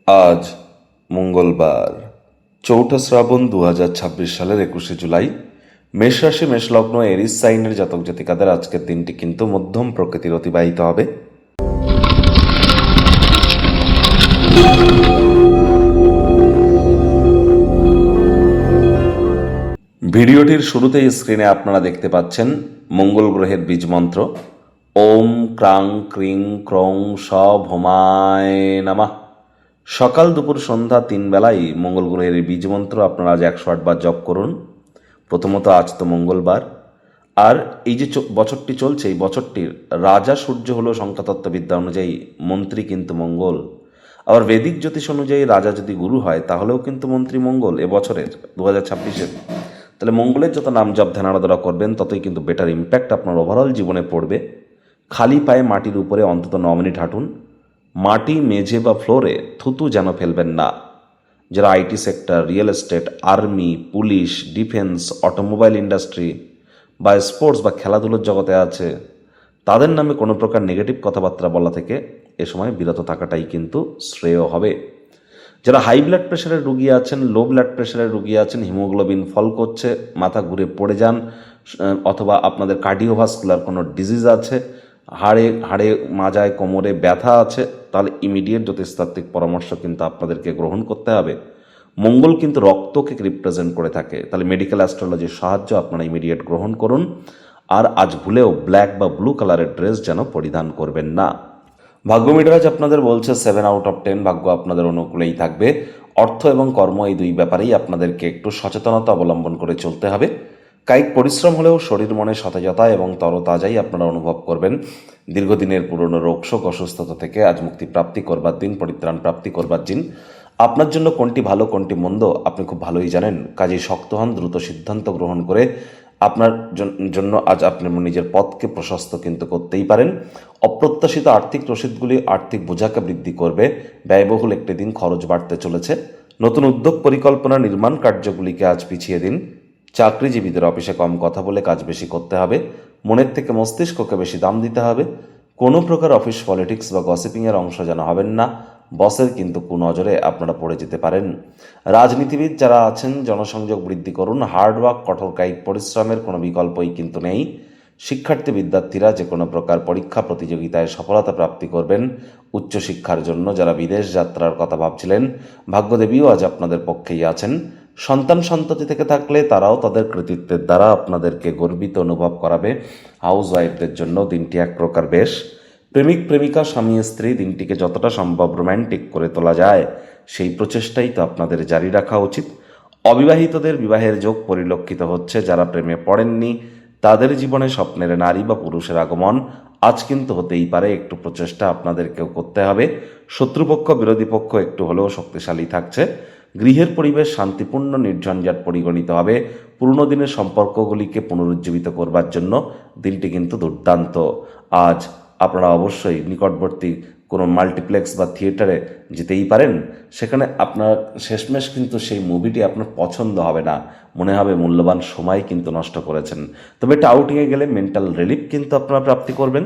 আজ মঙ্গলবার ৪ঠা শ্রাবণ ২০২৬ সালের ২১শে জুলাই। মেষ রাশি মেষলগ্ন এরিস সাইনের জাতক জাতিকাদের আজকের দিনটি কিন্তু মধ্যম প্রকৃতির অতিবাহিত হবে। ভিডিওটির শুরুতেই স্ক্রিনে আপনারা দেখতে পাচ্ছেন মঙ্গল গ্রহের বীজ মন্ত্র ওম ক্রাং ক্রিং ক্রং স ভোমায় নামা। সকাল দুপুর সন্ধ্যা ৩ বেলায় মঙ্গল গ্রহের বীজ মন্ত্র আপনারা আজ ১০৮ বার জপ করুন। প্রথমত আজ তো মঙ্গলবার, আর এই যে বছরটি চলছে এই বছরটির রাজা সূর্য হলো সংখ্যাতত্ত্ববিদ্যা অনুযায়ী মন্ত্রী কিন্তু মঙ্গল। আবার বেদিক জ্যোতিষ অনুযায়ী রাজা যদি গুরু হয় তাহলেও কিন্তু মন্ত্রী মঙ্গল এবছরের ২০২৬-এর। তাহলে মঙ্গলের যত নাম জপ ধ্যান আরাধনা করবেন ততই কিন্তু বেটার ইম্প্যাক্ট আপনার ওভারঅল জীবনে পড়বে। খালি পায়ে মাটির উপরে অন্তত ৯ মিনিট হাঁটুন। মাটি, মেঝে বা ফ্লোরে থুতু যেন ফেলবেন না। যারা IT sector, real estate, army, police, defence, automobile industry বা স্পোর্টস বা খেলাধুলোর জগতে আছে, তাদের নামে কোনো প্রকার নেগেটিভ কথাবার্তা বলা থেকে এ সময় বিরত থাকাটাই কিন্তু শ্রেয় হবে। যারা হাই ব্লাড প্রেশারের রুগী আছেন, লো ব্লাড প্রেশারের রুগী আছেন, হিমোগ্লোবিন ফল করছে, মাথা ঘুরে পড়ে যান, অথবা আপনাদের কার্ডিওভাস্কুলার কোনো ডিজিজ আছে, হাড়ে মাজায় কোমরে ব্যথা আছে, তাহলে ইমিডিয়েট জ্যোতিষতাত্ত্বিক পরামর্শ কিন্তু আপনাদেরকে গ্রহণ করতে হবে। মঙ্গল কিন্তু রক্তকে রিপ্রেজেন্ট করে থাকে, তাহলে মেডিকেল অ্যাস্ট্রোলজির সাহায্য আপনারা ইমিডিয়েট গ্রহণ করুন। আর আজ ভুলেও ব্ল্যাক বা ব্লু কালারের ড্রেস যেন পরিধান করবেন না। ভাগ্য মিটারাজ আপনাদের বলছে 7/10, ভাগ্য আপনাদের অনুকূলেই থাকবে। অর্থ এবং কর্ম এই দুই ব্যাপারেই আপনাদেরকে একটু সচেতনতা অবলম্বন করে চলতে হবে। কায়িক পরিশ্রম হলেও শরীর মনে সতেজতা এবং তরতাজাই আপনারা অনুভব করবেন। দীর্ঘদিনের পুরনো রোগশোক অসুস্থতা থেকে আজ মুক্তি প্রাপ্তি করবার দিন, পরিত্রাণ প্রাপ্তি করবার দিন। আপনার জন্য কোনটি ভালো কোনটি মন্দ আপনি খুব ভালোই জানেন, কাজেই শক্ত হন, দ্রুত সিদ্ধান্ত গ্রহণ করে আপনার জন্য আজ আপনি নিজের পথকে প্রশস্ত কিন্তু করতেই পারেন। অপ্রত্যাশিত আর্থিক রসিদগুলি আর্থিক বোঝাকে বৃদ্ধি করবে। ব্যয়বহুল একটি দিন, খরচ বাড়তে চলেছে। নতুন উদ্যোগ পরিকল্পনা নির্মাণ কার্যগুলিকে আজ পিছিয়ে দিন। চাকরিজীবীদের অফিসে কম কথা বলে কাজ বেশি করতে হবে। মনের থেকে মস্তিষ্ককে বেশি দাম দিতে হবে। কোনো প্রকার অফিস পলিটিক্স বা গসিপিংয়ের অংশ যেন হবেন না। বসের কিন্তু কুনজরে আপনারা পড়ে যেতে পারেন। রাজনীতিবিদ যারা আছেন জনসংযোগ বৃদ্ধি করুন। হার্ডওয়ার্ক, কঠোর কায়িক পরিশ্রমের কোনো বিকল্পই কিন্তু নেই। শিক্ষার্থী বিদ্যার্থীরা যে কোনো প্রকার পরীক্ষা প্রতিযোগিতায় সফলতা প্রাপ্তি করবেন। উচ্চশিক্ষার জন্য যারা বিদেশ যাত্রার কথা ভাবছিলেন, ভাগ্যদেবীও আজ আপনাদের পক্ষেই আছেন। সন্তান সন্ততি থেকে থাকলে তারাও তাদের কৃতিত্বের দ্বারা আপনাদেরকে গর্বিত অনুভব করাবে। হাউস ওয়াইফদের জন্য দিনটি এক প্রকার বেশ। প্রেমিক প্রেমিকা, স্বামী স্ত্রী দিনটিকে যতটা সম্ভব রোম্যান্টিক করে তোলা যায় সেই প্রচেষ্টাই তো আপনাদের জারি রাখা উচিত। অবিবাহিতদের বিবাহের যোগ পরিলক্ষিত হচ্ছে। যারা প্রেমে পড়েননি তাদের জীবনে স্বপ্নের নারী বা পুরুষের আগমন আজ কিন্তু হতেই পারে। একটু প্রচেষ্টা আপনাদেরকেও করতে হবে। শত্রুপক্ষ বিরোধী পক্ষ একটু হলেও শক্তিশালী থাকছে। গৃহের পরিবেশ শান্তিপূর্ণ নির্ঝঞ্ঝাট পরিগণিত হবে। পুরনো দিনের সম্পর্কগুলিকে পুনরুজ্জীবিত করবার জন্য দিনটি কিন্তু দুর্দান্ত। আজ আপনারা অবশ্যই নিকটবর্তী কোনো মাল্টিপ্লেক্স বা থিয়েটারে যেতেই পারেন। সেখানে আপনার শেষমেশ কিন্তু সেই মুভিটি আপনার পছন্দ হবে না, মনে হবে মূল্যবান সময় কিন্তু নষ্ট করেছেন। তবে এটা আউটিংয়ে গেলে মেন্টাল রিলিফ কিন্তু আপনারা প্রাপ্তি করবেন।